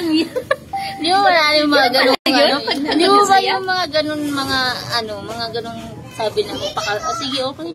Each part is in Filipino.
yan. Di mo wala yung mga ganun, di mo ba yung mga ganun, mga ganun sabi na ko, sige, okay.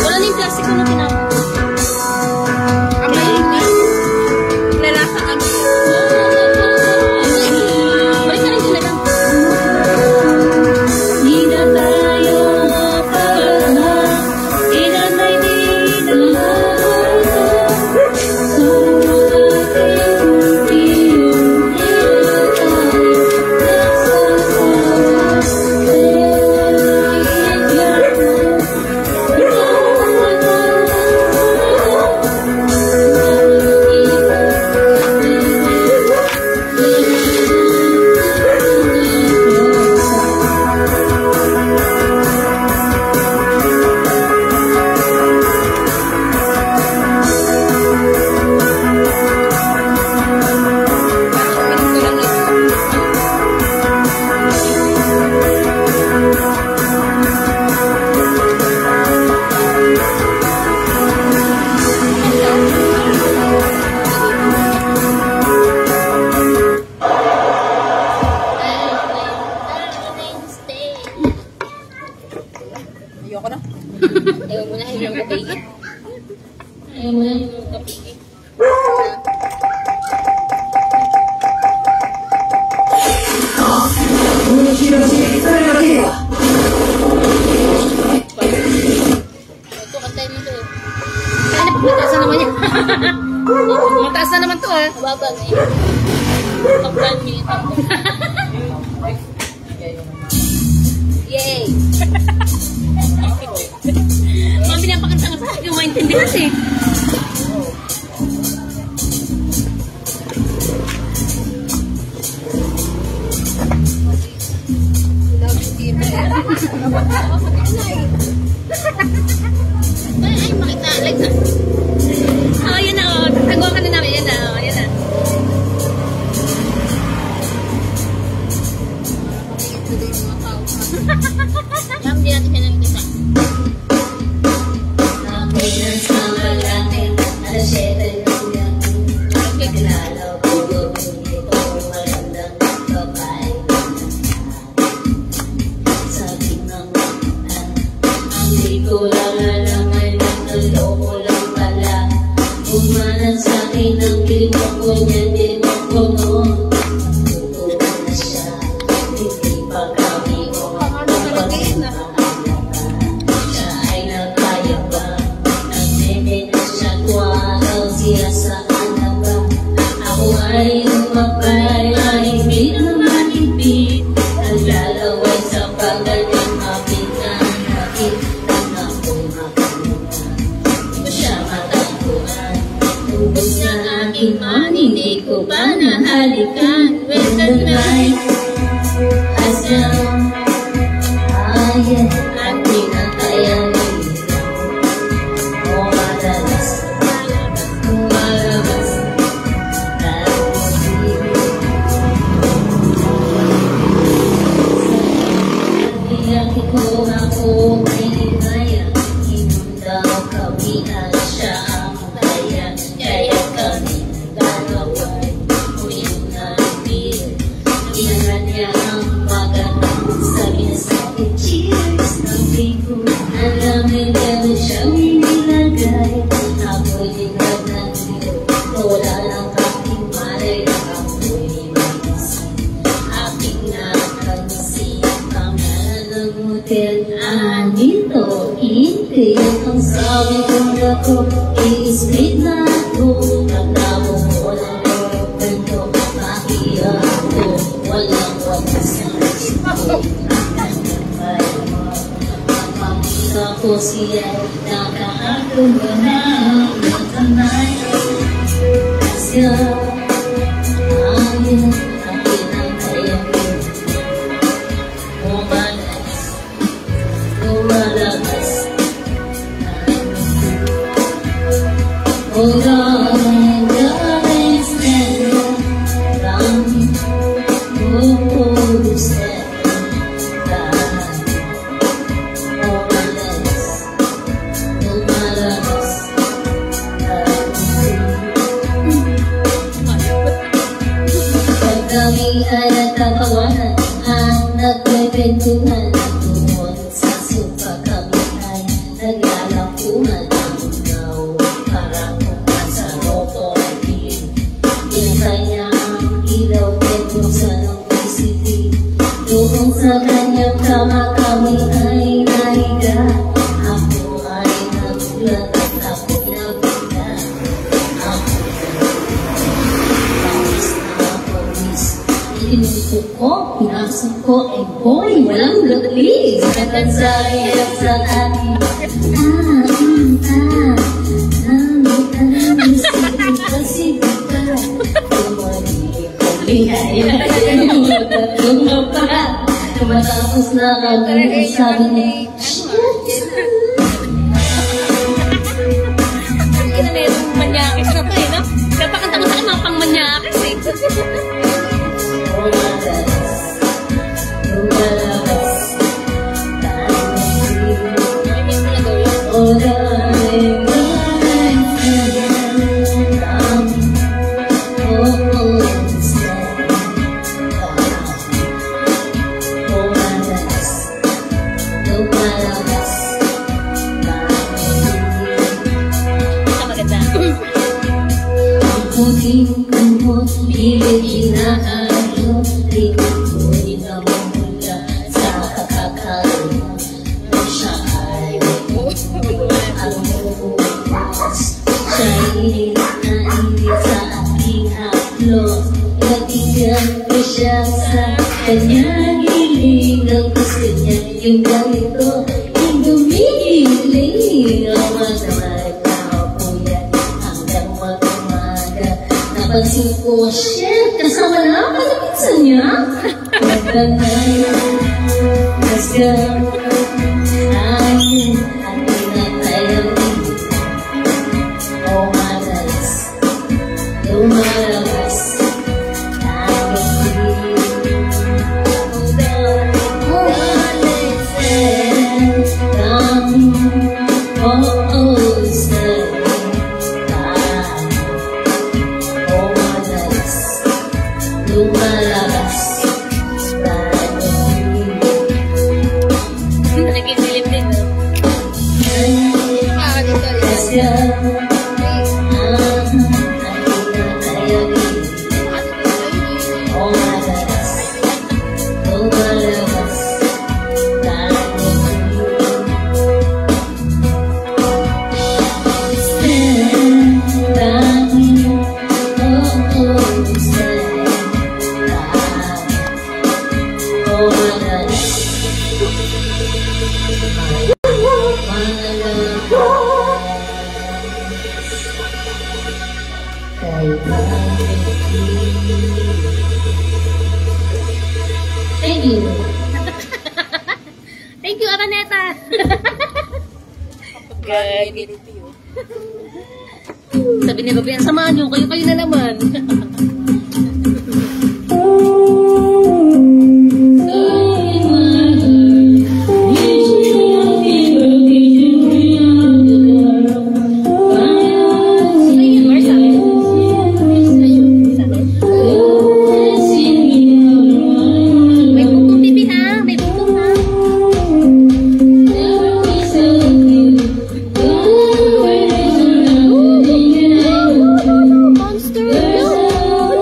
Wala na yung plastic ko na tinapon. Ang mahinga. Lalasa kami. Balik na rin sila lang. Di na tayo para inanay di na ayoko na. Ayaw mo na yung kapigit. Ayaw mo na yung kapigit. Ito, kantay mo ito. Kaya mataas na naman yan. Mataas na naman ito ha. Babag eh. Takpan niyo yung takpan. Yay! Mami napakanta nga sa akin, yung maintindihan eh. Ay, makita. Like na. Oh, yun na. Tagawa ka na namin. Yan na. Yan na. Yan, di natin siya nakikita. Anito, hindi ang sabi kong ako, i-split na ako. Nagtamo ko lang ko, ganito makiyak ko. Walang wakas na gusto. Pagpapakita ko siya, nakaakong ba na ang kamay. Kasya, ayun, ang pinakaya ko. Lumalabas hold on, darling, stand down. Oh, stand down. Lumalabas pag kami ay nagkakawanan at nagkwentuhan. Naglalangkungan ang ikaw, parang kung nasa rotorin. Yung kanyang ilaw, petrusan ng PCT. Doon sa kanyang kama kami ay nahiga. Ako ay nagulat at ako nabigat. Ako pawis na pawis. Inutok ko, pinasok ko, eh boy, walang latlis. Nagsasayaw sa akin. Matapos na kami, sabi niya, ang ina na yung manyakis na to eh, no? Kapakanta mo sa akin mga pang manyakis eh. May miss mo na gawin. Puting-kumot, pilit inaayos, rikunin na mula sa kakakaroon. Siya ay ang bukas, siya ilit na ilit sa aking haplos. Nabigyan ko siya sa kanyang hiling, ang gusto niya yung ganito, yung gumigiling. Ang magdamay tao po yan, hanggang napansin ko, shit, kasama na pala minsan niya. Magdangay, kasya, ayin, at pinatayaw din. O malas, lumalabas, lumalabas. Nagkisilip din, no? Kasya, thank you. Thank you, Araneta! Good. Sabi ni Babi, samahan nyo, kayo na naman. Monster!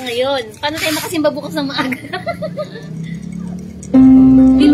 ngayon. Paano tayo makasimba bukas ng maaga? Bili